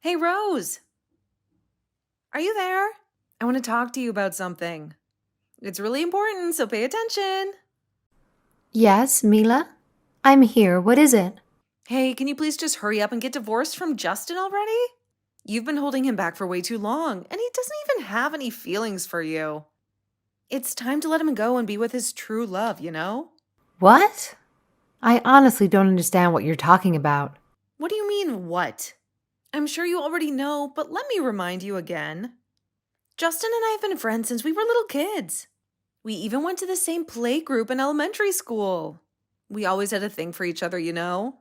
Hey, Rose, are you there? I want to talk to you about something. It's really important, so pay attention. Yes, Mila? I'm here. What is it? Hey, can you please just hurry up and get divorced from Justin already? You've been holding him back for way too long, and he doesn't even have any feelings for you. It's time to let him go and be with his true love, you know? What? I honestly don't understand what you're talking about. What do you mean, what? I'm sure you already know, but let me remind you again. Justin and I have been friends since we were little kids. We even went to the same play group in elementary school. We always had a thing for each other, you know?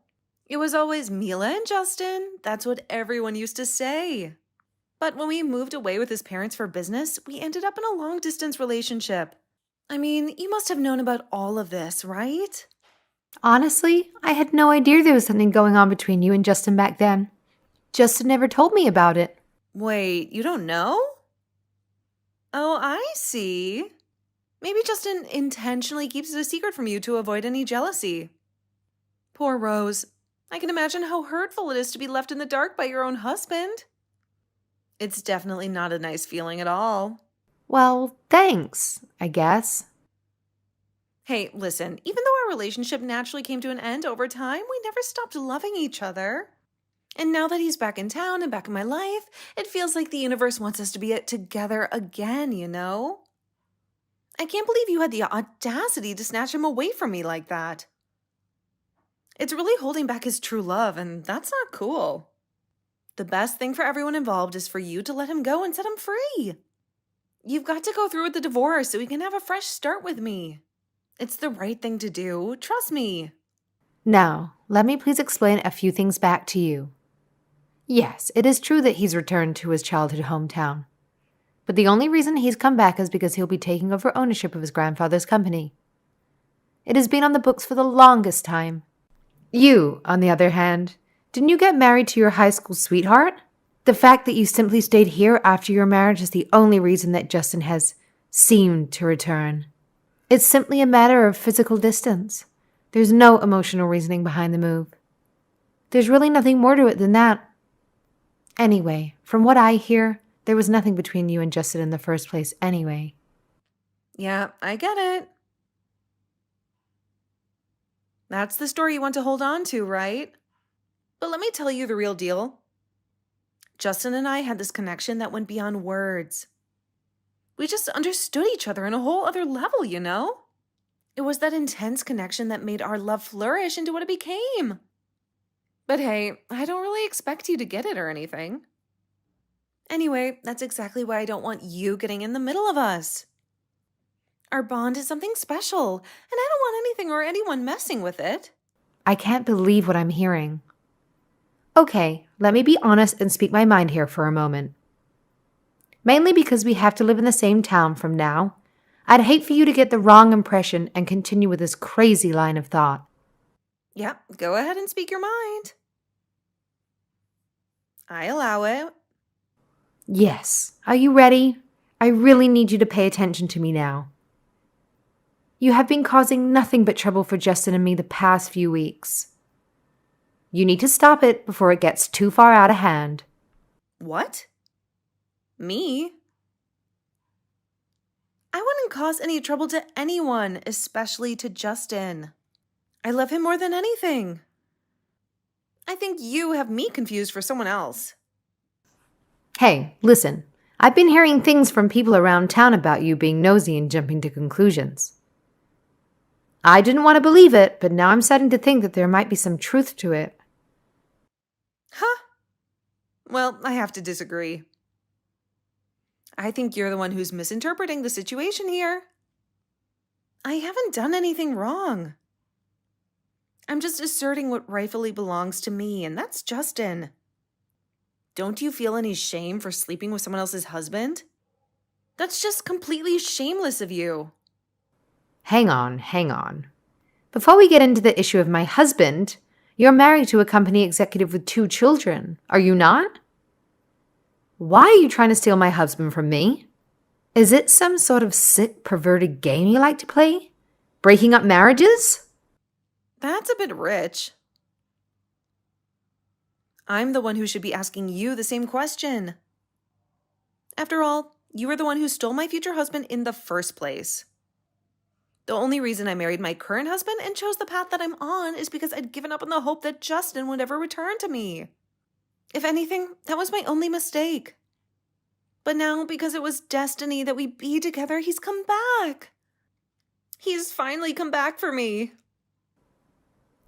It was always Mila and Justin. That's what everyone used to say. But when we moved away with his parents for business, we ended up in a long distance relationship. I mean, you must have known about all of this, right? Honestly, I had no idea there was something going on between you and Justin back then. Justin never told me about it. Wait, you don't know? Oh, I see. Maybe Justin intentionally keeps it a secret from you to avoid any jealousy. Poor Rose. I can imagine how hurtful it is to be left in the dark by your own husband. It's definitely not a nice feeling at all. Well, thanks, I guess. Hey, listen, even though our relationship naturally came to an end over time, we never stopped loving each other. And now that he's back in town and back in my life, it feels like the universe wants us to be together again, you know? I can't believe you had the audacity to snatch him away from me like that. It's really holding back his true love, and that's not cool. The best thing for everyone involved is for you to let him go and set him free. You've got to go through with the divorce so he can have a fresh start with me. It's the right thing to do. Trust me. Now, let me please explain a few things back to you. Yes, it is true that he's returned to his childhood hometown. But the only reason he's come back is because he'll be taking over ownership of his grandfather's company. It has been on the books for the longest time. You, on the other hand, didn't you get married to your high school sweetheart? The fact that you simply stayed here after your marriage is the only reason that Justin has seemed to return. It's simply a matter of physical distance. There's no emotional reasoning behind the move. There's really nothing more to it than that. Anyway, from what I hear, there was nothing between you and Justin in the first place anyway. Yeah, I get it. That's the story you want to hold on to, right? But let me tell you the real deal. Justin and I had this connection that went beyond words. We just understood each other on a whole other level, you know? It was that intense connection that made our love flourish into what it became. But hey, I don't really expect you to get it or anything. Anyway, that's exactly why I don't want you getting in the middle of us. Our bond is something special, and I don't want anything or anyone messing with it. I can't believe what I'm hearing. Okay, let me be honest and speak my mind here for a moment. Mainly because we have to live in the same town from now, I'd hate for you to get the wrong impression and continue with this crazy line of thought. Yep, go ahead and speak your mind. I allow it. Yes, are you ready? I really need you to pay attention to me now. You have been causing nothing but trouble for Justin and me the past few weeks. You need to stop it before it gets too far out of hand. What? Me? I wouldn't cause any trouble to anyone, especially to Justin. I love him more than anything. I think you have me confused for someone else. Hey, listen, I've been hearing things from people around town about you being nosy and jumping to conclusions. I didn't want to believe it, but now I'm starting to think that there might be some truth to it. Huh? Well, I have to disagree. I think you're the one who's misinterpreting the situation here. I haven't done anything wrong. I'm just asserting what rightfully belongs to me, and that's Justin. Don't you feel any shame for sleeping with someone else's husband? That's just completely shameless of you. Hang on. Before we get into the issue of my husband, you're married to a company executive with 2 children, are you not? Why are you trying to steal my husband from me? Is it some sort of sick, perverted game you like to play? Breaking up marriages? That's a bit rich. I'm the one who should be asking you the same question. After all, you were the one who stole my future husband in the first place. The only reason I married my current husband and chose the path that I'm on is because I'd given up on the hope that Justin would ever return to me. If anything, that was my only mistake. But now, because it was destiny that we be together, he's come back. He's finally come back for me.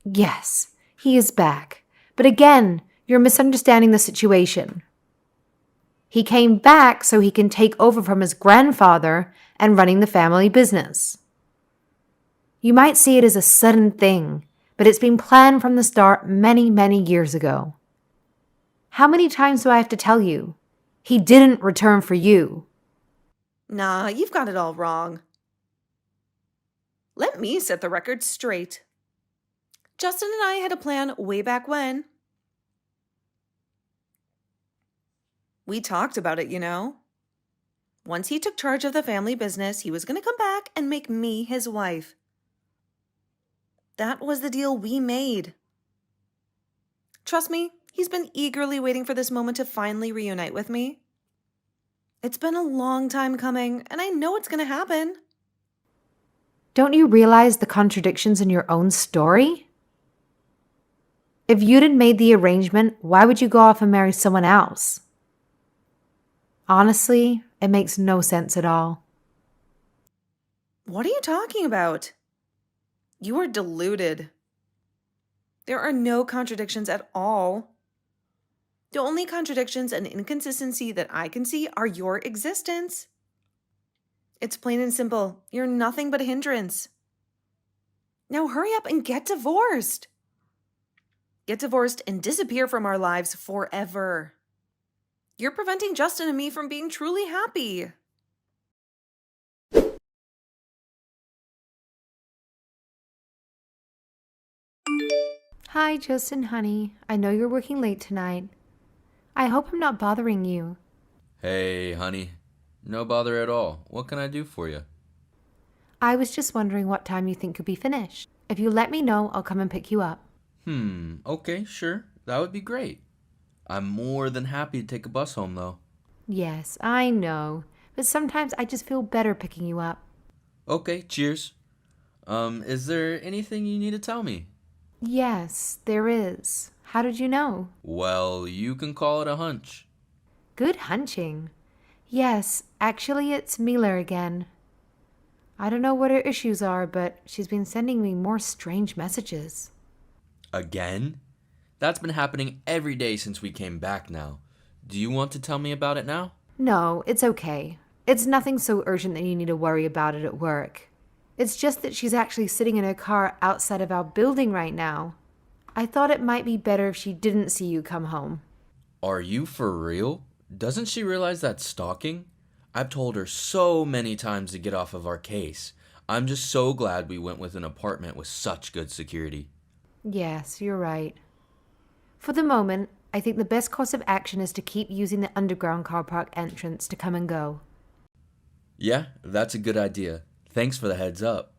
Yes, he is back. But again, you're misunderstanding the situation. He came back so he can take over from his grandfather and running the family business. You might see it as a sudden thing, but it's been planned from the start many, many years ago. How many times do I have to tell you? He didn't return for you. Nah, you've got it all wrong. Let me set the record straight. Justin and I had a plan way back when. We talked about it, you know. Once he took charge of the family business, he was going to come back and make me his wife. That was the deal we made. Trust me, he's been eagerly waiting for this moment to finally reunite with me. It's been a long time coming, and I know it's going to happen. Don't you realize the contradictions in your own story? If you'd had made the arrangement, why would you go off and marry someone else? Honestly, it makes no sense at all. What are you talking about? You are deluded. There are no contradictions at all. The only contradictions and inconsistency that I can see are your existence. It's plain and simple. You're nothing but a hindrance. Now hurry up and get divorced. Get divorced and disappear from our lives forever. You're preventing Justin and me from being truly happy. Hi, Justin, honey. I know you're working late tonight. I hope I'm not bothering you. Hey, honey. No bother at all. What can I do for you? I was just wondering what time you think you'll be finished. If you let me know, I'll come and pick you up. Okay, sure. That would be great. I'm more than happy to take a bus home, though. Yes, I know. But sometimes I just feel better picking you up. Okay, cheers. Is there anything you need to tell me? Yes, there is. How did you know? Well, you can call it a hunch. Good hunching. Yes, actually it's Mila again. I don't know what her issues are, but she's been sending me more strange messages. Again? That's been happening every day since we came back now. Do you want to tell me about it now? No, it's okay. It's nothing so urgent that you need to worry about it at work. It's just that she's actually sitting in her car outside of our building right now. I thought it might be better if she didn't see you come home. Are you for real? Doesn't she realize that's stalking? I've told her so many times to get off of our case. I'm just so glad we went with an apartment with such good security. Yes, you're right. For the moment, I think the best course of action is to keep using the underground car park entrance to come and go. Yeah, that's a good idea. Thanks for the heads up.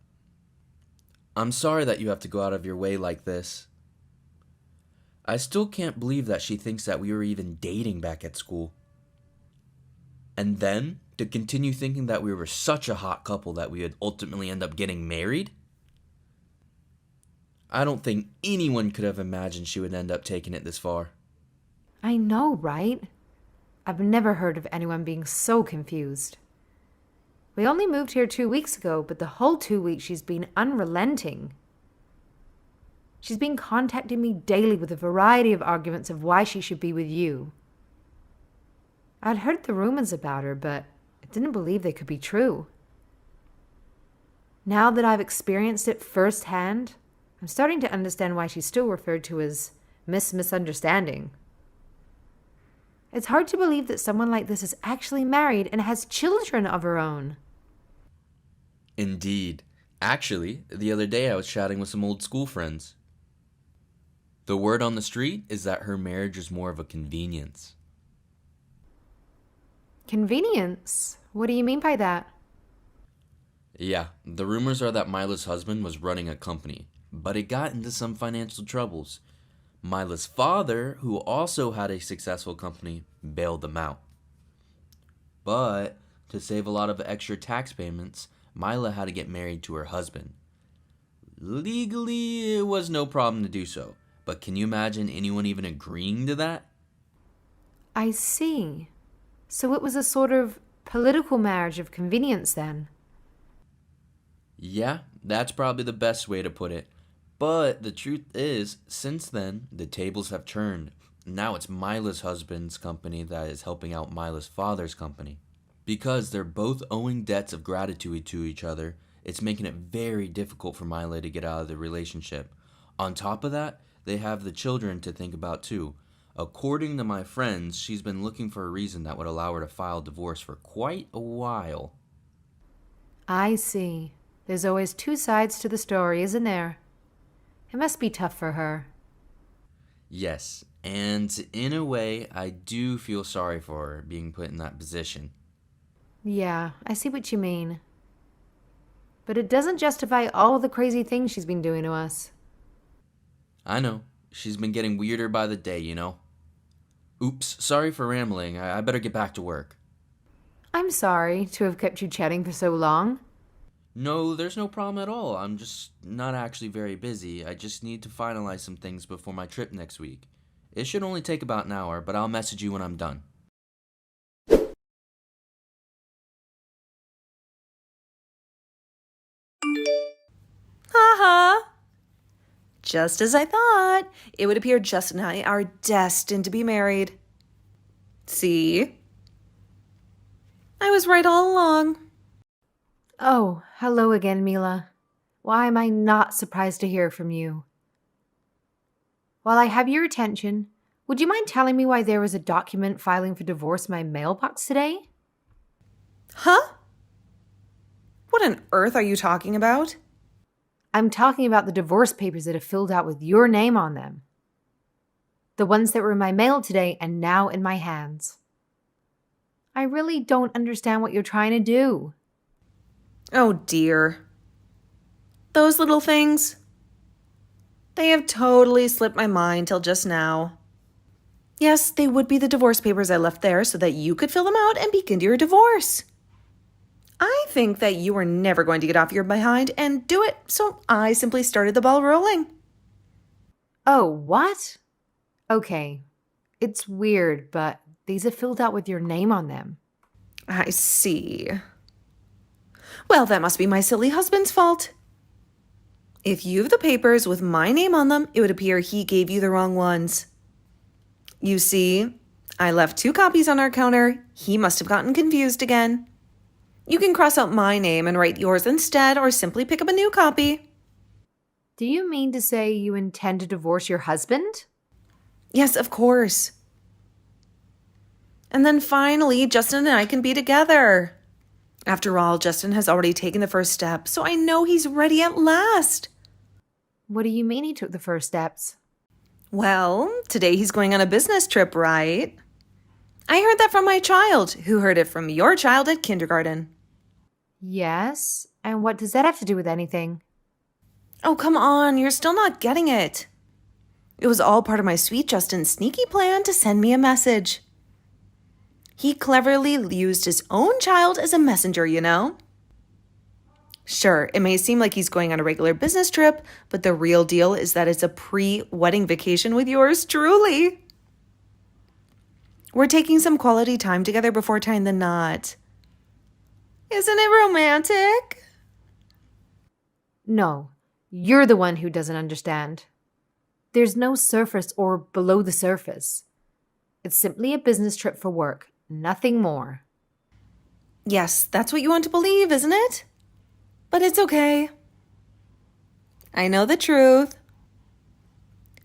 I'm sorry that you have to go out of your way like this. I still can't believe that she thinks that we were even dating back at school. And then, to continue thinking that we were such a hot couple that we would ultimately end up getting married? I don't think anyone could have imagined she would end up taking it this far. I know, right? I've never heard of anyone being so confused. We only moved here 2 weeks ago, but the whole 2 weeks she's been unrelenting. She's been contacting me daily with a variety of arguments of why she should be with you. I'd heard the rumors about her, but I didn't believe they could be true. Now that I've experienced it firsthand, I'm starting to understand why she's still referred to as Miss Misunderstanding. It's hard to believe that someone like this is actually married and has children of her own. Indeed. Actually, the other day I was chatting with some old school friends. The word on the street is that her marriage is more of a convenience. Convenience? What do you mean by that? Yeah, the rumors are that Mila's husband was running a company, but it got into some financial troubles. Mila's father, who also had a successful company, bailed them out. But to save a lot of extra tax payments, Mila had to get married to her husband. Legally, it was no problem to do so, but can you imagine anyone even agreeing to that? I see. So it was a sort of political marriage of convenience then. Yeah, that's probably the best way to put it. But the truth is, since then, the tables have turned. Now it's Mila's husband's company that is helping out Mila's father's company. Because they're both owing debts of gratitude to each other, it's making it very difficult for Mila to get out of the relationship. On top of that, they have the children to think about too. According to my friends, she's been looking for a reason that would allow her to file divorce for quite a while. I see. There's always two sides to the story, isn't there? It must be tough for her. Yes, and in a way, I do feel sorry for her being put in that position. Yeah, I see what you mean. But it doesn't justify all the crazy things she's been doing to us. I know, she's been getting weirder by the day, Oops, sorry for rambling. I better get back to work. I'm sorry to have kept you chatting for so long. No, there's no problem at all. I'm just not actually very busy. I just need to finalize some things before my trip next week. It should only take about an hour, but I'll message you when I'm done. Haha. Just as I thought. It would appear Justin and I are destined to be married. See? I was right all along. Oh, hello again, Mila. Why am I not surprised to hear from you? While I have your attention, would you mind telling me why there was a document filing for divorce in my mailbox today? Huh? What on earth are you talking about? I'm talking about the divorce papers that are filled out with your name on them. The ones that were in my mail today and now in my hands. I really don't understand what you're trying to do. Oh dear. Those little things. They have totally slipped my mind till just now. Yes, they would be the divorce papers I left there so that you could fill them out and begin your divorce. I think that you were never going to get off your behind and do it, so I simply started the ball rolling. Oh, what? Okay. It's weird, but these are filled out with your name on them. I see. Well, that must be my silly husband's fault. If you have the papers with my name on them, it would appear he gave you the wrong ones. You see, I left 2 copies on our counter. He must have gotten confused again. You can cross out my name and write yours instead, or simply pick up a new copy. Do you mean to say you intend to divorce your husband? Yes, of course. And then finally, Justin and I can be together. After all, Justin has already taken the first step, so I know he's ready at last. What do you mean he took the first steps? Well, today he's going on a business trip, right? I heard that from my child, who heard it from your child at kindergarten. Yes, and what does that have to do with anything? Oh, come on, you're still not getting it. It was all part of my sweet Justin's sneaky plan to send me a message. He cleverly used his own child as a messenger. Sure, it may seem like he's going on a regular business trip, but the real deal is that it's a pre-wedding vacation with yours truly. We're taking some quality time together before tying the knot. Isn't it romantic? No, you're the one who doesn't understand. There's no surface or below the surface. It's simply a business trip for work, nothing more. Yes, that's what you want to believe, isn't it? But it's okay. I know the truth.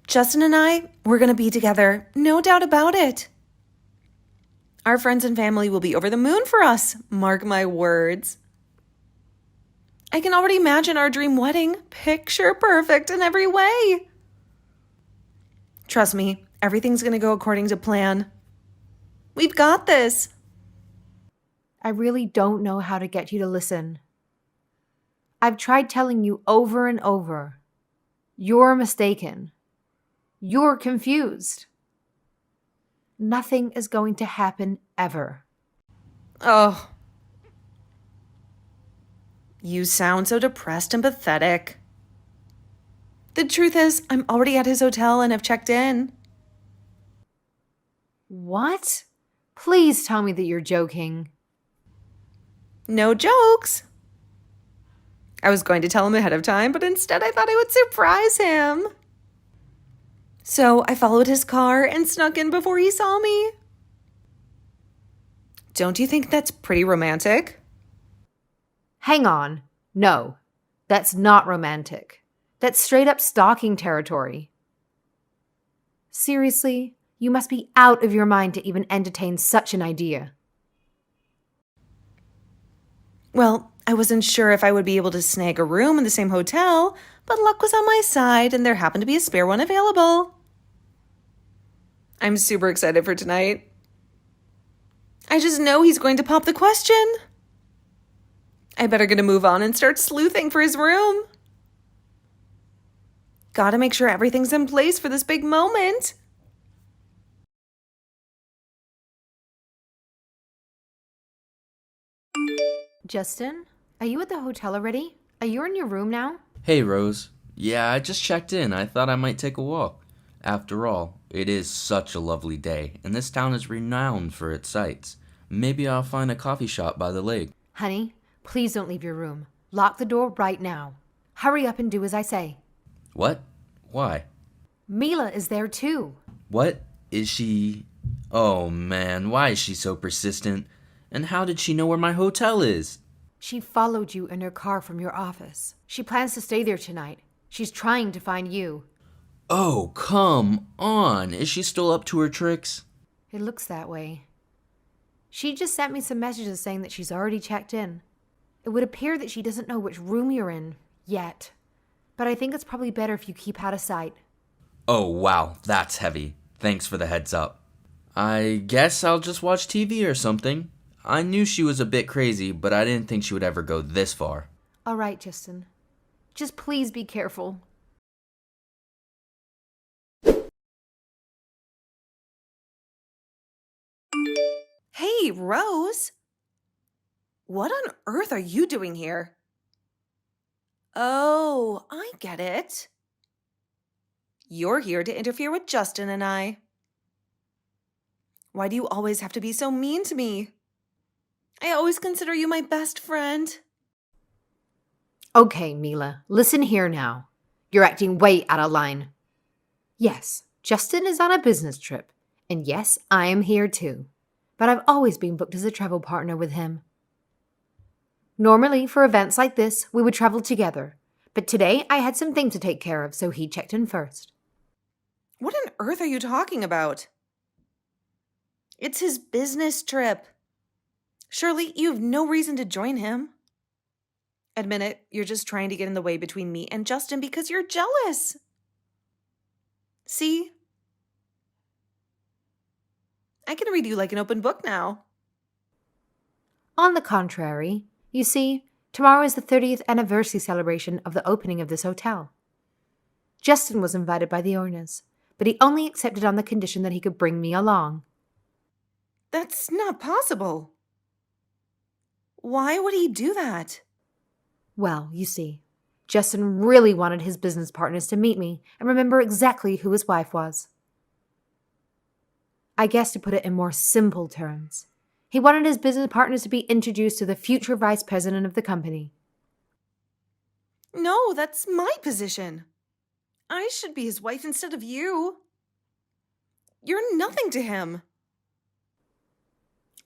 Justin and I, we're going to be together, no doubt about it. Our friends and family will be over the moon for us, mark my words. I can already imagine our dream wedding, picture perfect in every way. Trust me, everything's going to go according to plan. We've got this. I really don't know how to get you to listen. I've tried telling you over and over. You're mistaken. You're confused. Nothing is going to happen ever. Oh, you sound so depressed and pathetic. The truth is, I'm already at his hotel and have checked in. What? Please tell me that you're joking. No jokes. I was going to tell him ahead of time, but instead I thought I would surprise him. So I followed his car and snuck in before he saw me. Don't you think that's pretty romantic? Hang on. No, that's not romantic. That's straight up stalking territory. Seriously, you must be out of your mind to even entertain such an idea. Well, I wasn't sure if I would be able to snag a room in the same hotel, but luck was on my side and there happened to be a spare one available. I'm super excited for tonight. I just know he's going to pop the question. I better get a move on and start sleuthing for his room. Gotta make sure everything's in place for this big moment. Justin, are you at the hotel already? Are you in your room now? Hey, Rose. Yeah, I just checked in. I thought I might take a walk. After all, it is such a lovely day, and this town is renowned for its sights. Maybe I'll find a coffee shop by the lake. Honey, please don't leave your room. Lock the door right now. Hurry up and do as I say. What? Why? Mila is there too. What? Is she... Oh man, why is she so persistent? And how did she know where my hotel is? She followed you in her car from your office. She plans to stay there tonight. She's trying to find you. Oh, come on. Is she still up to her tricks? It looks that way. She just sent me some messages saying that she's already checked in. It would appear that she doesn't know which room you're in yet. But I think it's probably better if you keep out of sight. Oh, wow, that's heavy. Thanks for the heads up. I guess I'll just watch TV or something. I knew she was a bit crazy, but I didn't think she would ever go this far. All right, Justin. Just please be careful. Hey, Rose. What on earth are you doing here? Oh, I get it. You're here to interfere with Justin and I. Why do you always have to be so mean to me? I always consider you my best friend. Okay, Mila, listen here now. You're acting way out of line. Yes, Justin is on a business trip. And yes, I am here too. But I've always been booked as a travel partner with him. Normally, for events like this, we would travel together. But today, I had some things to take care of, so he checked in first. What on earth are you talking about? It's his business trip. Surely you have no reason to join him. Admit it, you're just trying to get in the way between me and Justin because you're jealous. See? I can read you like an open book now. On the contrary, you see, tomorrow is the 30th anniversary celebration of the opening of this hotel. Justin was invited by the owners, but he only accepted on the condition that he could bring me along. That's not possible. Why would he do that? Well, you see, Justin really wanted his business partners to meet me and remember exactly who his wife was. I guess to put it in more simple terms, he wanted his business partners to be introduced to the future vice president of the company. No, that's my position. I should be his wife instead of you. You're nothing to him.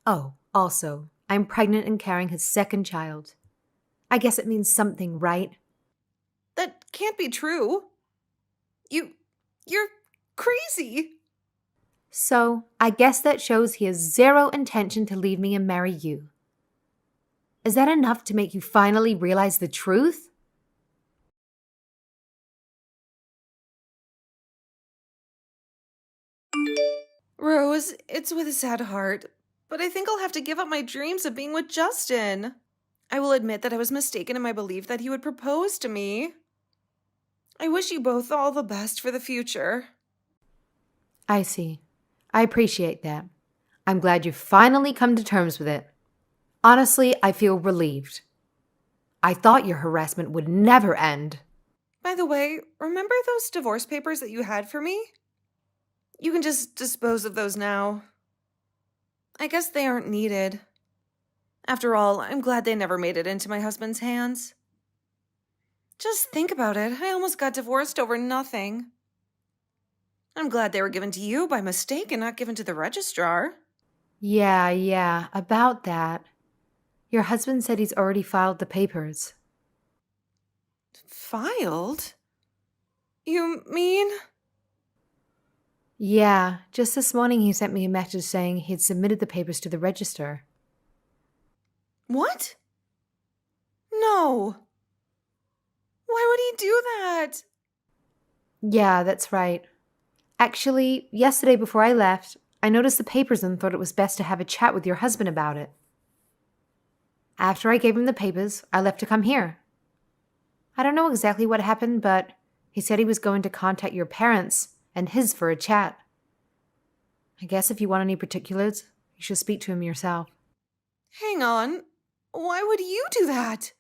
Oh, also, I'm pregnant and carrying his second child. I guess it means something, right? That can't be true. You're crazy. So, I guess that shows he has zero intention to leave me and marry you. Is that enough to make you finally realize the truth? Rose, it's with a sad heart, but I think I'll have to give up my dreams of being with Justin. I will admit that I was mistaken in my belief that he would propose to me. I wish you both all the best for the future. I see. I appreciate that. I'm glad you finally come to terms with it. Honestly, I feel relieved. I thought your harassment would never end. By the way, remember those divorce papers that you had for me? You can just dispose of those now. I guess they aren't needed. After all, I'm glad they never made it into my husband's hands. Just think about it. I almost got divorced over nothing. I'm glad they were given to you by mistake and not given to the registrar. Yeah, about that. Your husband said he's already filed the papers. Filed? You mean? Yeah, just this morning he sent me a message saying he'd submitted the papers to the register. What? No. Why would he do that? Yeah, that's right. Actually, yesterday before I left, I noticed the papers and thought it was best to have a chat with your husband about it. After I gave him the papers, I left to come here. I don't know exactly what happened, but he said he was going to contact your parents and his for a chat. I guess if you want any particulars, you should speak to him yourself. Hang on. Why would you do that?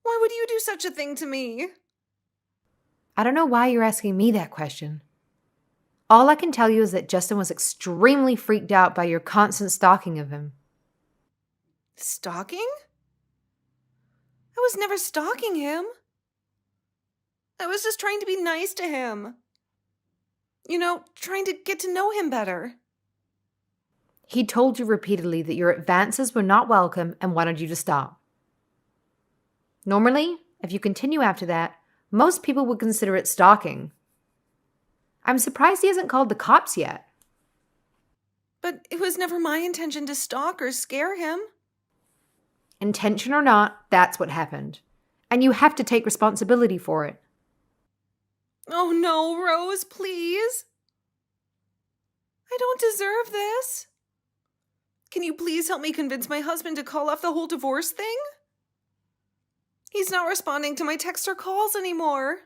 Why would you do such a thing to me? I don't know why you're asking me that question. All I can tell you is that Justin was extremely freaked out by your constant stalking of him. Stalking? I was never stalking him. I was just trying to be nice to him. Trying to get to know him better. He told you repeatedly that your advances were not welcome and wanted you to stop. Normally, if you continue after that, most people would consider it stalking. I'm surprised he hasn't called the cops yet. But it was never my intention to stalk or scare him. Intention or not, that's what happened. And you have to take responsibility for it. Oh no, Rose, please. I don't deserve this. Can you please help me convince my husband to call off the whole divorce thing? He's not responding to my texts or calls anymore.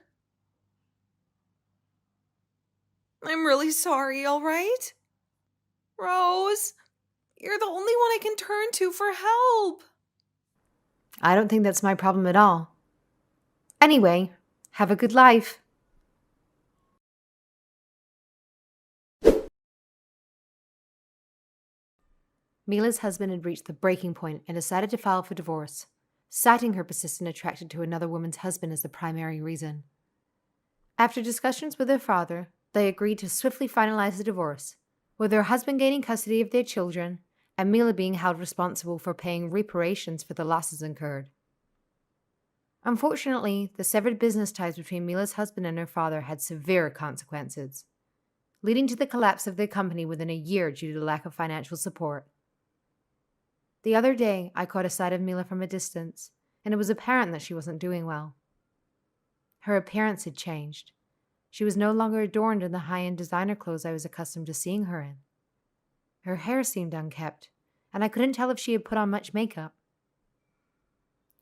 I'm really sorry, all right? Rose, you're the only one I can turn to for help. I don't think that's my problem at all. Anyway, have a good life. Mila's husband had reached the breaking point and decided to file for divorce, citing her persistent attraction to another woman's husband as the primary reason. After discussions with her father, they agreed to swiftly finalize the divorce, with her husband gaining custody of their children and Mila being held responsible for paying reparations for the losses incurred. Unfortunately, the severed business ties between Mila's husband and her father had severe consequences, leading to the collapse of their company within a year due to the lack of financial support. The other day, I caught a sight of Mila from a distance, and it was apparent that she wasn't doing well. Her appearance had changed. She was no longer adorned in the high-end designer clothes I was accustomed to seeing her in. Her hair seemed unkempt, and I couldn't tell if she had put on much makeup.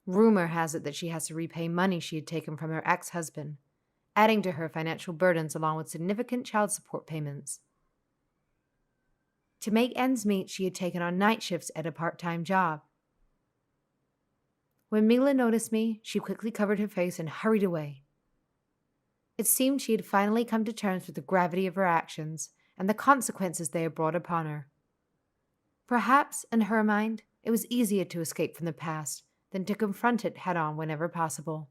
Rumor has it that she has to repay money she had taken from her ex-husband, adding to her financial burdens along with significant child support payments. To make ends meet, she had taken on night shifts at a part-time job. When Mila noticed me, she quickly covered her face and hurried away. It seemed she had finally come to terms with the gravity of her actions and the consequences they had brought upon her. Perhaps, in her mind, it was easier to escape from the past than to confront it head-on whenever possible.